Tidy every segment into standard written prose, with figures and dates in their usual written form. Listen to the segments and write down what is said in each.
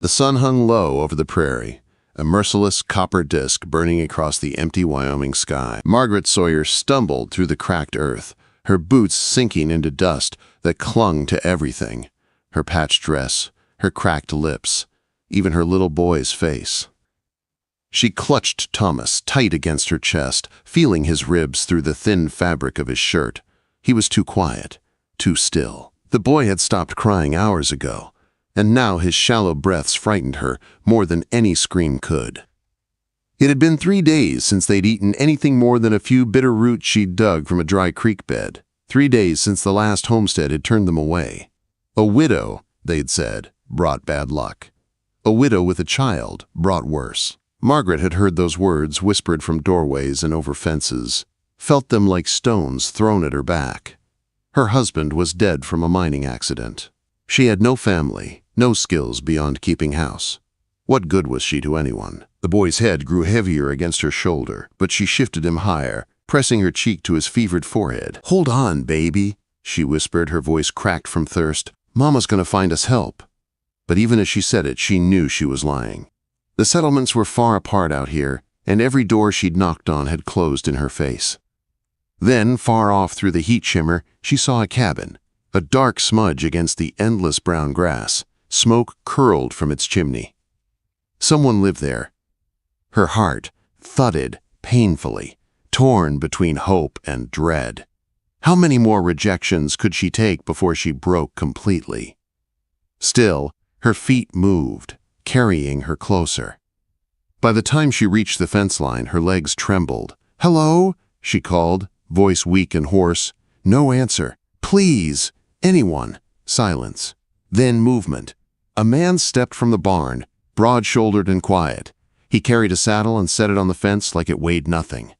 The sun hung low over the prairie, a merciless copper disk burning across the empty Wyoming sky. Margaret Sawyer stumbled through the cracked earth, her boots sinking into dust that clung to everything, her patched dress, her cracked lips, even her little boy's face. She clutched Thomas tight against her chest, feeling his ribs through the thin fabric of his shirt. He was too quiet, too still. The boy had stopped crying hours ago, and now his shallow breaths frightened her more than any scream could. It had been 3 days since they'd eaten anything more than a few bitter roots she'd dug from a dry creek bed. 3 days since the last homestead had turned them away. A widow, they'd said, brought bad luck. A widow with a child brought worse. Margaret had heard those words whispered from doorways and over fences, felt them like stones thrown at her back. Her husband was dead from a mining accident. She had no family, no skills beyond keeping house. What good was she to anyone? The boy's head grew heavier against her shoulder, but she shifted him higher, pressing her cheek to his fevered forehead. "Hold on, baby," she whispered, her voice cracked from thirst. "Mama's gonna find us help." But even as she said it, she knew she was lying. The settlements were far apart out here, and every door she'd knocked on had closed in her face. Then, far off through the heat shimmer, she saw a cabin, a dark smudge against the endless brown grass. Smoke curled from its chimney. Someone lived there. Her heart thudded painfully, torn between hope and dread. How many more rejections could she take before she broke completely? Still, her feet moved, carrying her closer. By the time she reached the fence line, her legs trembled. "Hello?" she called, voice weak and hoarse. No answer. "Please, anyone." Silence. Then movement. A man stepped from the barn, broad-shouldered and quiet. He carried a saddle and set it on the fence like it weighed nothing.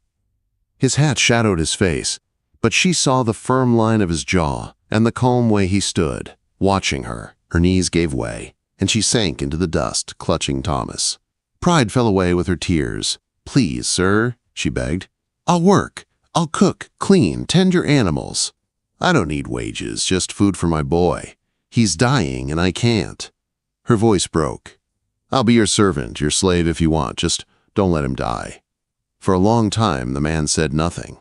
His hat shadowed his face, but she saw the firm line of his jaw and the calm way he stood, watching her. Her knees gave way, and she sank into the dust, clutching Thomas. Pride fell away with her tears. "Please, sir," she begged. "I'll work. I'll cook, clean, tend your animals. I don't need wages, just food for my boy. He's dying and I can't." Her voice broke. "I'll be your servant, your slave if you want, just don't let him die." For a long time the man said nothing.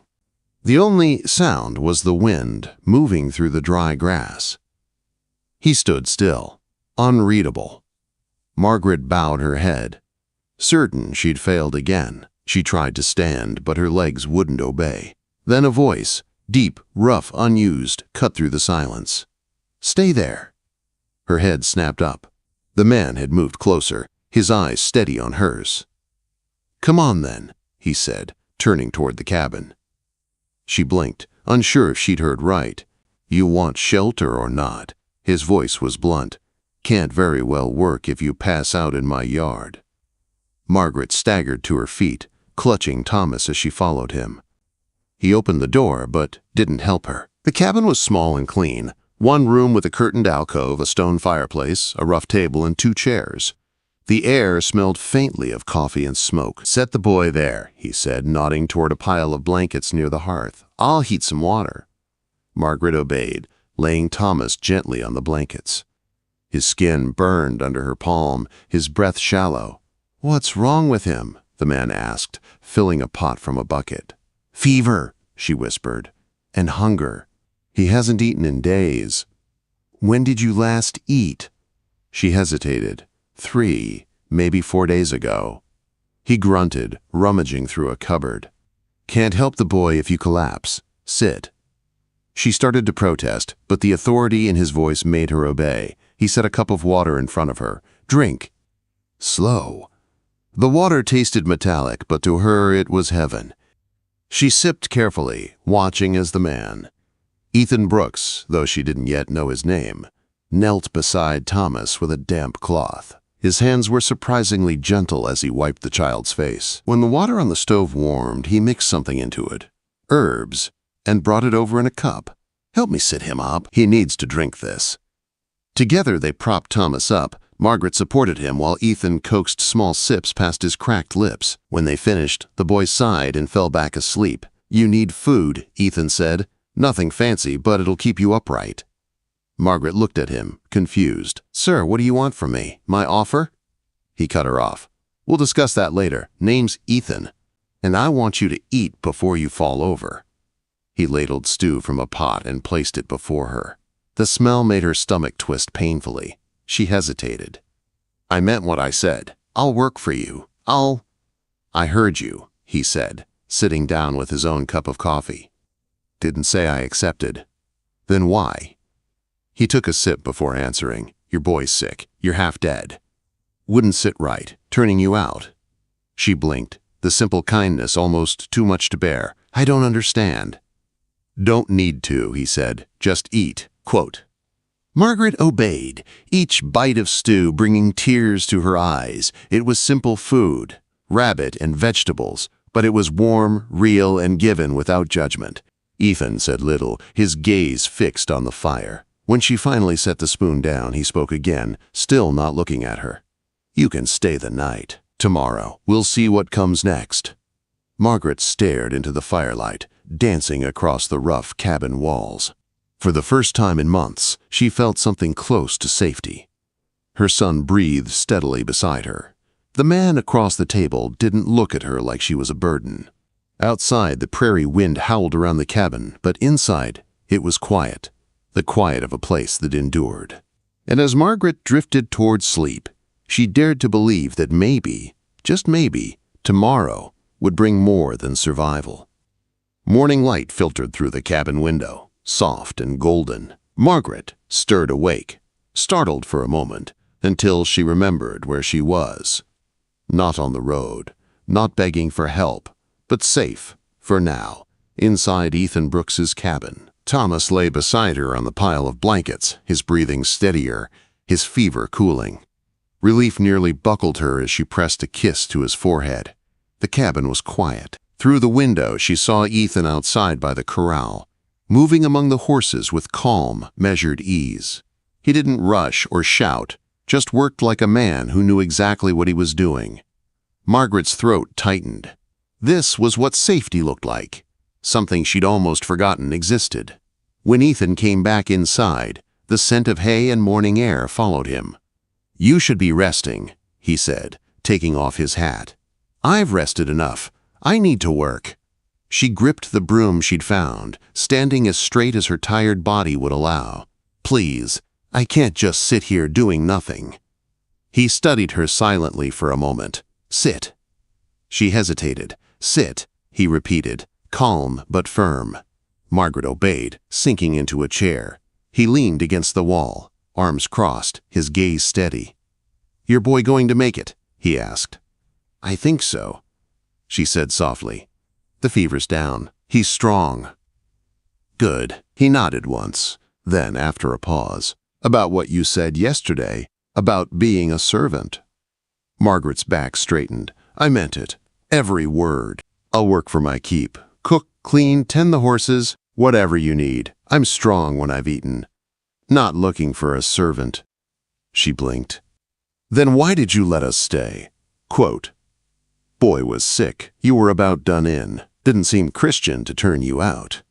The only sound was the wind moving through the dry grass. He stood still, unreadable. Margaret bowed her head. Certain she'd failed again. She tried to stand, but her legs wouldn't obey. Then a voice, deep, rough, unused, cut through the silence. "Stay there." Her head snapped up. The man had moved closer, his eyes steady on hers. "Come on then," he said, turning toward the cabin. She blinked, unsure if she'd heard right. "You want shelter or not?" His voice was blunt. "Can't very well work if you pass out in my yard." Margaret staggered to her feet, clutching Thomas as she followed him. He opened the door, but didn't help her. The cabin was small and clean. One room with a curtained alcove, a stone fireplace, a rough table, and 2 chairs. The air smelled faintly of coffee and smoke. "Set the boy there," he said, nodding toward a pile of blankets near the hearth. "I'll heat some water." Margaret obeyed, laying Thomas gently on the blankets. His skin burned under her palm, his breath shallow. "What's wrong with him?" the man asked, filling a pot from a bucket. "Fever," she whispered, "and hunger. He hasn't eaten in days." "When did you last eat?" She hesitated. 3, maybe 4 days ago. He grunted, rummaging through a cupboard. "Can't help the boy if you collapse. Sit." She started to protest, but the authority in his voice made her obey. He set a cup of water in front of her. "Drink." Slow. The water tasted metallic, but to her it was heaven. She sipped carefully, watching as the man, Ethan Brooks, though she didn't yet know his name, knelt beside Thomas with a damp cloth. His hands were surprisingly gentle as he wiped the child's face. When the water on the stove warmed, he mixed something into it, herbs, and brought it over in a cup. "Help me sit him up. He needs to drink this." Together they propped Thomas up. Margaret supported him while Ethan coaxed small sips past his cracked lips. When they finished, the boy sighed and fell back asleep. "You need food," Ethan said. "Nothing fancy, but it'll keep you upright." Margaret looked at him, confused. "Sir, what do you want from me? My offer?" He cut her off. We'll discuss that later. Name's Ethan, and I want you to eat before you fall over. He ladled stew from a pot and placed it before her. The smell made her stomach twist painfully. She hesitated. I meant what I said. I'll work for you. I heard you, he said, sitting down with his own cup of coffee. Didn't say I accepted. Then why? He took a sip before answering. Your boy's sick. You're half dead. Wouldn't sit right, turning you out. She blinked, the simple kindness almost too much to bear. I don't understand. Don't need to, he said. Just eat. Quote. Margaret obeyed, each bite of stew bringing tears to her eyes. It was simple food, rabbit and vegetables, but it was warm, real, and given without judgment. Ethan said little, his gaze fixed on the fire. When she finally set the spoon down, he spoke again, still not looking at her. You can stay the night. Tomorrow, we'll see what comes next. Margaret stared into the firelight, dancing across the rough cabin walls. For the first time in months, she felt something close to safety. Her son breathed steadily beside her. The man across the table didn't look at her like she was a burden. Outside, the prairie wind howled around the cabin, but inside, it was quiet, the quiet of a place that endured. And as Margaret drifted toward sleep, she dared to believe that maybe, just maybe, tomorrow would bring more than survival. Morning light filtered through the cabin window, soft and golden. Margaret stirred awake, startled for a moment, until she remembered where she was. Not on the road, not begging for help, but safe, for now, inside Ethan Brooks's cabin. Thomas lay beside her on the pile of blankets, his breathing steadier, his fever cooling. Relief nearly buckled her as she pressed a kiss to his forehead. The cabin was quiet. Through the window, she saw Ethan outside by the corral, moving among the horses with calm, measured ease. He didn't rush or shout, just worked like a man who knew exactly what he was doing. Margaret's throat tightened. This was what safety looked like, something she'd almost forgotten existed. When Ethan came back inside, the scent of hay and morning air followed him. You should be resting, he said, taking off his hat. I've rested enough. I need to work. She gripped the broom she'd found, standing as straight as her tired body would allow. Please, I can't just sit here doing nothing. He studied her silently for a moment. Sit. She hesitated. Sit, he repeated, calm but firm. Margaret obeyed, sinking into a chair. He leaned against the wall, arms crossed, his gaze steady. Your boy going to make it? He asked. I think so, she said softly. The fever's down. He's strong. Good. He nodded once. Then, after a pause, about what you said yesterday, about being a servant. Margaret's back straightened. I meant it. Every word. I'll work for my keep. Cook, clean, tend the horses, whatever you need. I'm strong when I've eaten. Not looking for a servant. She blinked. Then why did you let us stay? Quote, Boy was sick. You were about done in. Didn't seem Christian to turn you out.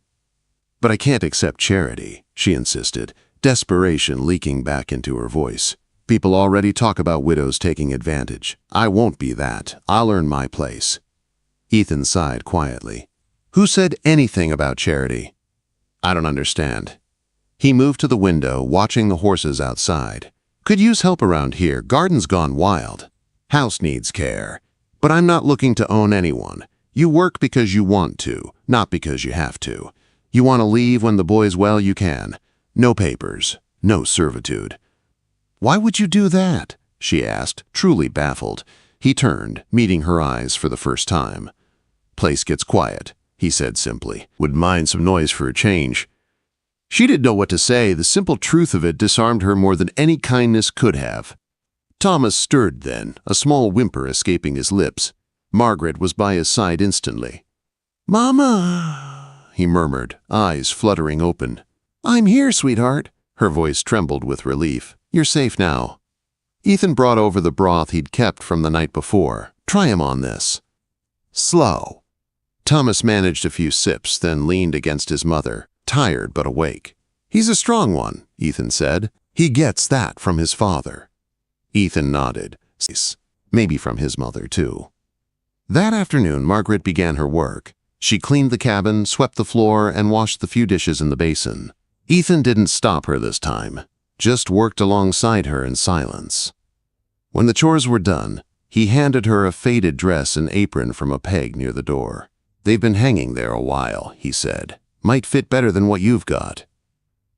But I can't accept charity, she insisted, desperation leaking back into her voice. People already talk about widows taking advantage. I won't be that. I'll earn my place. Ethan sighed quietly. Who said anything about charity? I don't understand. He moved to the window, watching the horses outside. Could use help around here. Garden's gone wild. House needs care. But I'm not looking to own anyone. You work because you want to, not because you have to. You want to leave when the boy's well, you can. No papers, no servitude. Why would you do that? She asked, truly baffled. He turned, meeting her eyes for the first time. Place gets quiet, he said simply. Would mind some noise for a change. She didn't know what to say. The simple truth of it disarmed her more than any kindness could have. Thomas stirred then, a small whimper escaping his lips. Margaret was by his side instantly. Mama, he murmured, eyes fluttering open. I'm here, sweetheart. Her voice trembled with relief. You're safe now. Ethan brought over the broth he'd kept from the night before. Try him on this. Slow. Thomas managed a few sips, then leaned against his mother, tired but awake. He's a strong one, Ethan said. He gets that from his father. Ethan nodded. Maybe from his mother, too. That afternoon, Margaret began her work. She cleaned the cabin, swept the floor, and washed the few dishes in the basin. Ethan didn't stop her this time, just worked alongside her in silence. When the chores were done, he handed her a faded dress and apron from a peg near the door. "They've been hanging there a while," he said. "Might fit better than what you've got."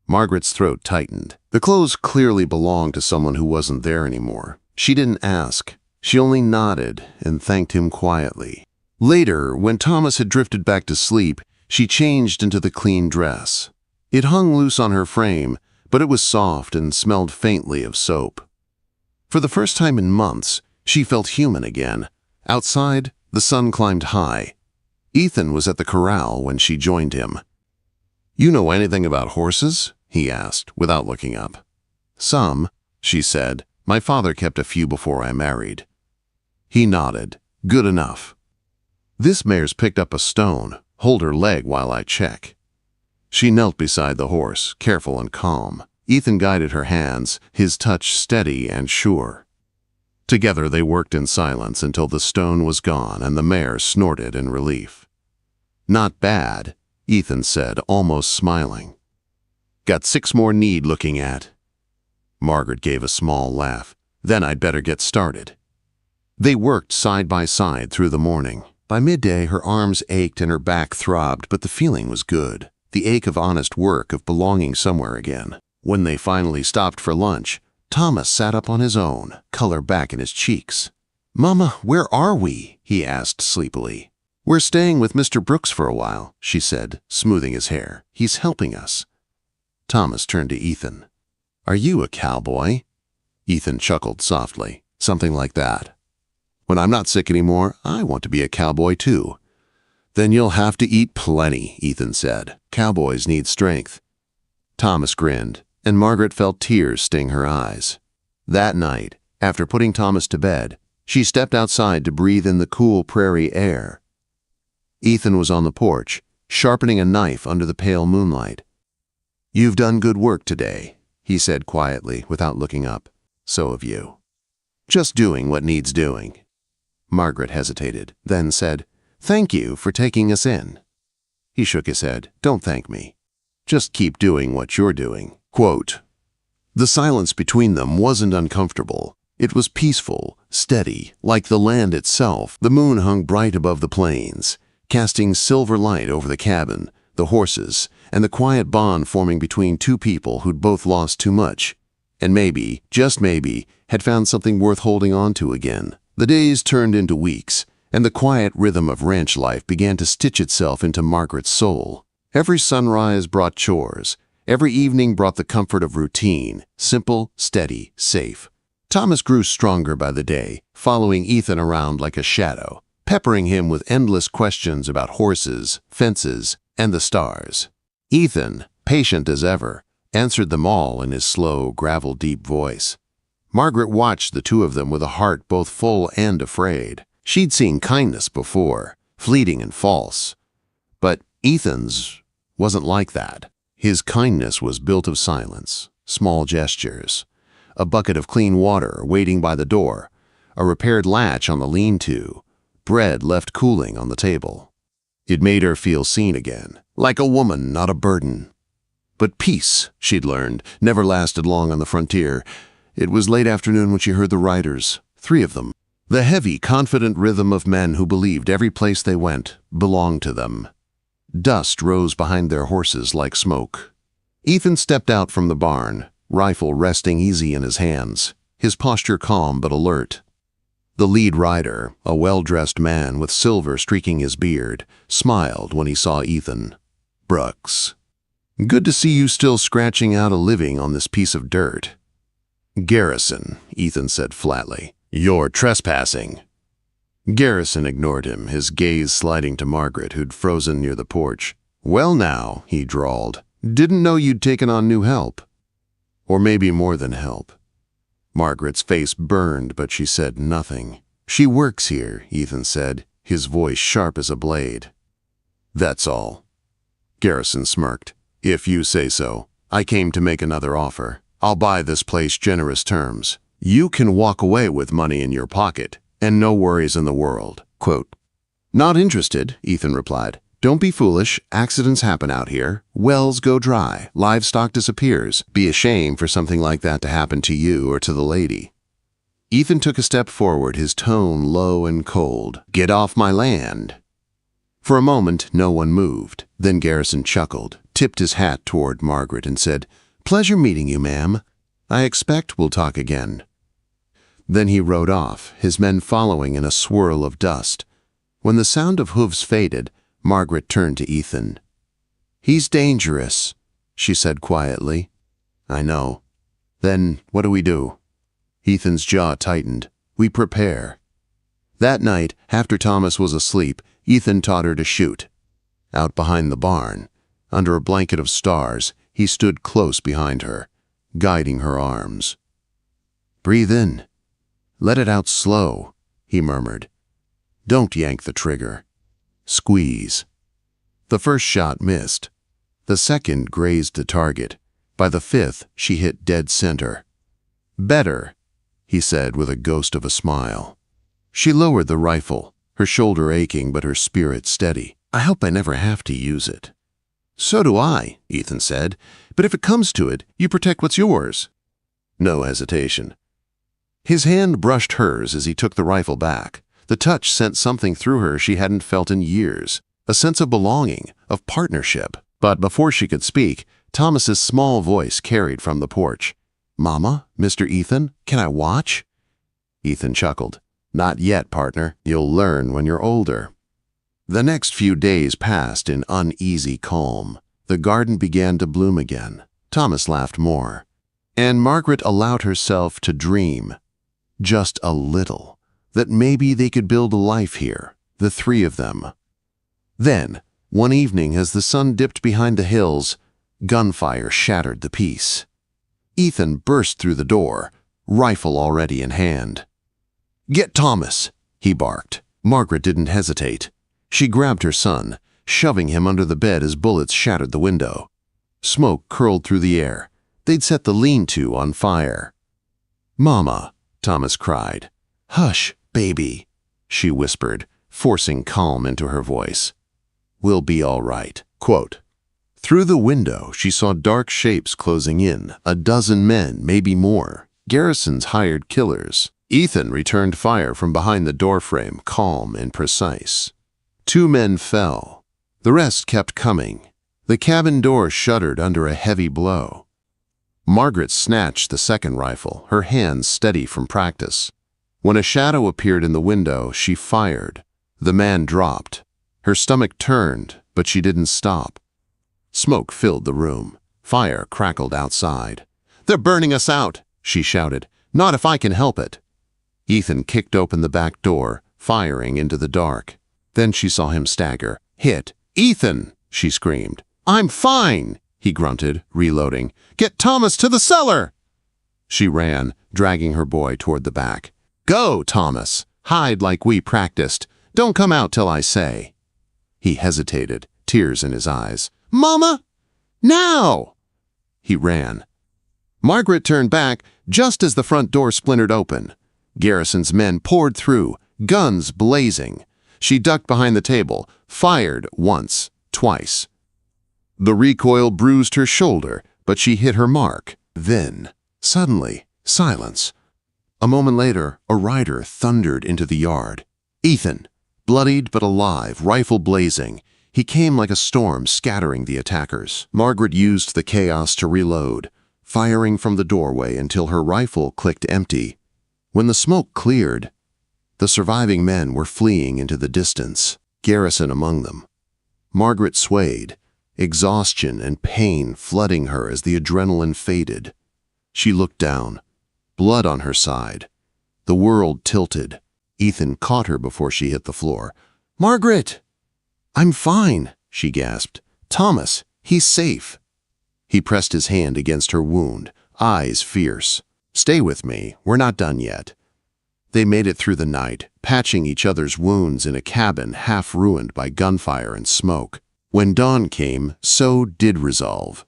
Margaret's throat tightened. The clothes clearly belonged to someone who wasn't there anymore. She didn't ask. She only nodded and thanked him quietly. Later, when Thomas had drifted back to sleep, she changed into the clean dress. It hung loose on her frame, but it was soft and smelled faintly of soap. For the first time in months, she felt human again. Outside, the sun climbed high. Ethan was at the corral when she joined him. "You know anything about horses?" he asked, without looking up. "Some," she said. "My father kept a few before I married." He nodded. "Good enough. This mare's picked up a stone. Hold her leg while I check." She knelt beside the horse, careful and calm. Ethan guided her hands, his touch steady and sure. Together they worked in silence until the stone was gone and the mare snorted in relief. "Not bad," Ethan said, almost smiling. "Got 6 more need looking at." Margaret gave a small laugh. "Then I'd better get started." They worked side by side through the morning. By midday, her arms ached and her back throbbed, but the feeling was good. The ache of honest work, of belonging somewhere again. When they finally stopped for lunch, Thomas sat up on his own, color back in his cheeks. "Mama, where are we?" he asked sleepily. "We're staying with Mr. Brooks for a while," she said, smoothing his hair. "He's helping us." Thomas turned to Ethan. "Are you a cowboy?" Ethan chuckled softly. "Something like that. When I'm not sick anymore, I want to be a cowboy too." "Then you'll have to eat plenty," Ethan said. "Cowboys need strength." Thomas grinned, and Margaret felt tears sting her eyes. That night, after putting Thomas to bed, she stepped outside to breathe in the cool prairie air. Ethan was on the porch, sharpening a knife under the pale moonlight. "You've done good work today," he said quietly, without looking up. "So have you. Just doing what needs doing." Margaret hesitated, then said, "Thank you for taking us in." He shook his head. "Don't thank me. Just keep doing what you're doing." Quote, "The silence between them wasn't uncomfortable. It was peaceful, steady, like the land itself." The moon hung bright above the plains, casting silver light over the cabin, the horses, and the quiet bond forming between two people who'd both lost too much, and maybe, just maybe, had found something worth holding on to again. The days turned into weeks, and the quiet rhythm of ranch life began to stitch itself into Margaret's soul. Every sunrise brought chores. Every evening brought the comfort of routine, simple, steady, safe. Thomas grew stronger by the day, following Ethan around like a shadow, peppering him with endless questions about horses, fences, and the stars. Ethan, patient as ever, answered them all in his slow, gravel-deep voice. Margaret watched the two of them with a heart both full and afraid. She'd seen kindness before, fleeting and false. But Ethan's wasn't like that. His kindness was built of silence, small gestures, a bucket of clean water waiting by the door, a repaired latch on the lean-to, bread left cooling on the table. It made her feel seen again, like a woman, not a burden. But peace, she'd learned, never lasted long on the frontier. It was late afternoon when she heard the riders, 3 of them. The heavy, confident rhythm of men who believed every place they went belonged to them. Dust rose behind their horses like smoke. Ethan stepped out from the barn, rifle resting easy in his hands, his posture calm but alert. The lead rider, a well-dressed man with silver streaking his beard, smiled when he saw Ethan. "Brooks, good to see you still scratching out a living on this piece of dirt." "Garrison," Ethan said flatly. "You're trespassing." Garrison ignored him, his gaze sliding to Margaret, who'd frozen near the porch. "Well now," he drawled, "didn't know you'd taken on new help. Or maybe more than help." Margaret's face burned, but she said nothing. "She works here," Ethan said, his voice sharp as a blade. "That's all." Garrison smirked. "If you say so. I came to make another offer. I'll buy this place generous terms. You can walk away with money in your pocket and no worries in the world. Quote, "Not interested," Ethan replied. "Don't be foolish. Accidents happen out here. Wells go dry. Livestock disappears. Be a shame for something like that to happen to you or to the lady." Ethan took a step forward, his tone low and cold. "Get off my land." For a moment, no one moved. Then Garrison chuckled, tipped his hat toward Margaret, and said, "Pleasure meeting you, ma'am. I expect we'll talk again." Then he rode off, his men following in a swirl of dust. When the sound of hooves faded, Margaret turned to Ethan. "He's dangerous," she said quietly. "I know. Then what do we do?" Ethan's jaw tightened. "We prepare." That night, after Thomas was asleep, Ethan taught her to shoot. Out behind the barn, under a blanket of stars, he stood close behind her, guiding her arms. "Breathe in. Let it out slow," he murmured. "Don't yank the trigger. Squeeze." The first shot missed. The second grazed the target. By the fifth, she hit dead center. "Better," he said with a ghost of a smile. She lowered the rifle, her shoulder aching but her spirit steady. "I hope I never have to use it." "So do I," Ethan said. "But if it comes to it, you protect what's yours." No hesitation. His hand brushed hers as he took the rifle back. The touch sent something through her she hadn't felt in years, a sense of belonging, of partnership. But before she could speak, Thomas's small voice carried from the porch. "Mama, Mr. Ethan, can I watch?" Ethan chuckled. "Not yet, partner. You'll learn when you're older." The next few days passed in uneasy calm. The garden began to bloom again. Thomas laughed more. And Margaret allowed herself to dream. Just a little. That maybe they could build a life here, the three of them. Then, one evening as the sun dipped behind the hills, gunfire shattered the peace. Ethan burst through the door, rifle already in hand. "Get Thomas," he barked. Margaret didn't hesitate. She grabbed her son, shoving him under the bed as bullets shattered the window. Smoke curled through the air. They'd set the lean-to on fire. "Mama," Thomas cried. "Hush, baby," she whispered, forcing calm into her voice. "We'll be all right." Quote, "Through the window, she saw dark shapes closing in, a dozen men, maybe more, Garrison's hired killers. Ethan returned fire from behind the doorframe, calm and precise. 2 men fell. The rest kept coming. The cabin door shuddered under a heavy blow. Margaret snatched the second rifle, her hands steady from practice. When a shadow appeared in the window, she fired. The man dropped. Her stomach turned, but she didn't stop. Smoke filled the room. Fire crackled outside. "They're burning us out," she shouted. "Not if I can help it." Ethan kicked open the back door, firing into the dark. Then she saw him stagger. "Hit! Ethan!" she screamed. "I'm fine!" he grunted, reloading. "Get Thomas to the cellar!" She ran, dragging her boy toward the back. "Go, Thomas! Hide like we practiced. Don't come out till I say." He hesitated, tears in his eyes. "Mama! Now!" He ran. Margaret turned back just as the front door splintered open. Garrison's men poured through, guns blazing. She ducked behind the table, fired once, twice. The recoil bruised her shoulder, but she hit her mark. Then, suddenly, silence. A moment later, a rider thundered into the yard. Ethan, bloodied but alive, rifle blazing. He came like a storm, scattering the attackers. Margaret used the chaos to reload, firing from the doorway until her rifle clicked empty. When the smoke cleared, the surviving men were fleeing into the distance, Garrison among them. Margaret swayed, exhaustion and pain flooding her as the adrenaline faded. She looked down, blood on her side. The world tilted. Ethan caught her before she hit the floor. "Margaret!" "I'm fine," she gasped. "Thomas, he's safe." He pressed his hand against her wound, eyes fierce. "Stay with me, we're not done yet." They made it through the night, patching each other's wounds in a cabin half ruined by gunfire and smoke. When dawn came, so did resolve.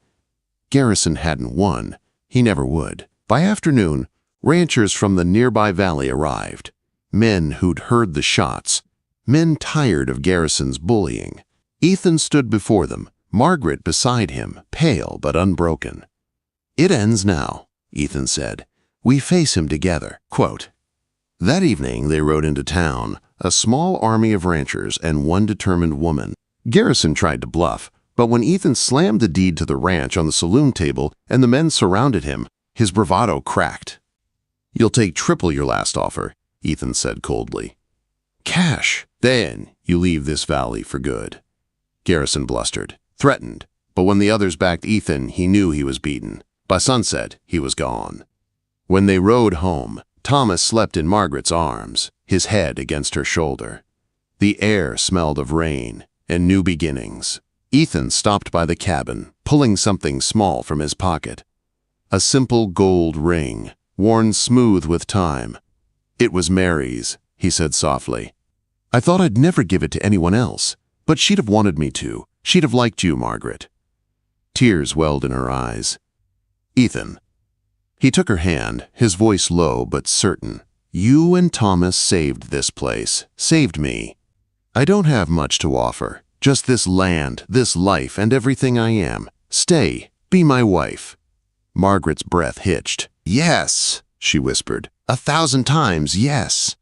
Garrison hadn't won. He never would. By afternoon, Ranchers from the nearby valley arrived. Men who'd heard the shots. Men tired of Garrison's bullying. Ethan stood before them, Margaret beside him, pale but unbroken. "It ends now," Ethan said. "We face him together." Quote. That evening they rode into town, a small army of ranchers and one determined woman. Garrison tried to bluff, but when Ethan slammed the deed to the ranch on the saloon table and the men surrounded him, his bravado cracked. "You'll take triple your last offer," Ethan said coldly. "Cash. Then you leave this valley for good." Garrison blustered, threatened, but when the others backed Ethan, he knew he was beaten. By sunset, he was gone. When they rode home, Thomas slept in Margaret's arms, his head against her shoulder. The air smelled of rain and new beginnings. Ethan stopped by the cabin, pulling something small from his pocket. A simple gold ring, worn smooth with time. "It was Mary's," he said softly. "I thought I'd never give it to anyone else, but she'd have wanted me to. She'd have liked you, Margaret." Tears welled in her eyes. "Ethan." He took her hand, his voice low but certain. "You and Thomas saved this place, saved me. I don't have much to offer, just this land, this life, and everything I am. Stay, be my wife." Margaret's breath hitched. "Yes," she whispered. "1,000 times, yes."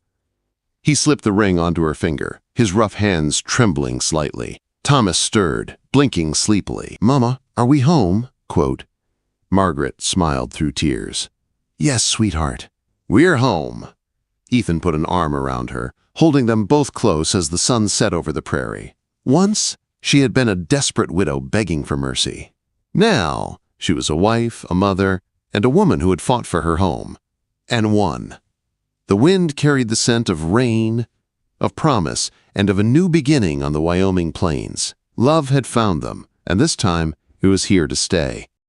He slipped the ring onto her finger, his rough hands trembling slightly. Thomas stirred, blinking sleepily. "Mama, are we home?" Quote. Margaret smiled through tears. "Yes, sweetheart. We're home." Ethan put an arm around her, holding them both close as the sun set over the prairie. Once, she had been a desperate widow begging for mercy. Now, she was a wife, a mother, and a woman who had fought for her home. And won. The wind carried the scent of rain, of promise, and of a new beginning on the Wyoming plains. Love had found them, and this time it was here to stay.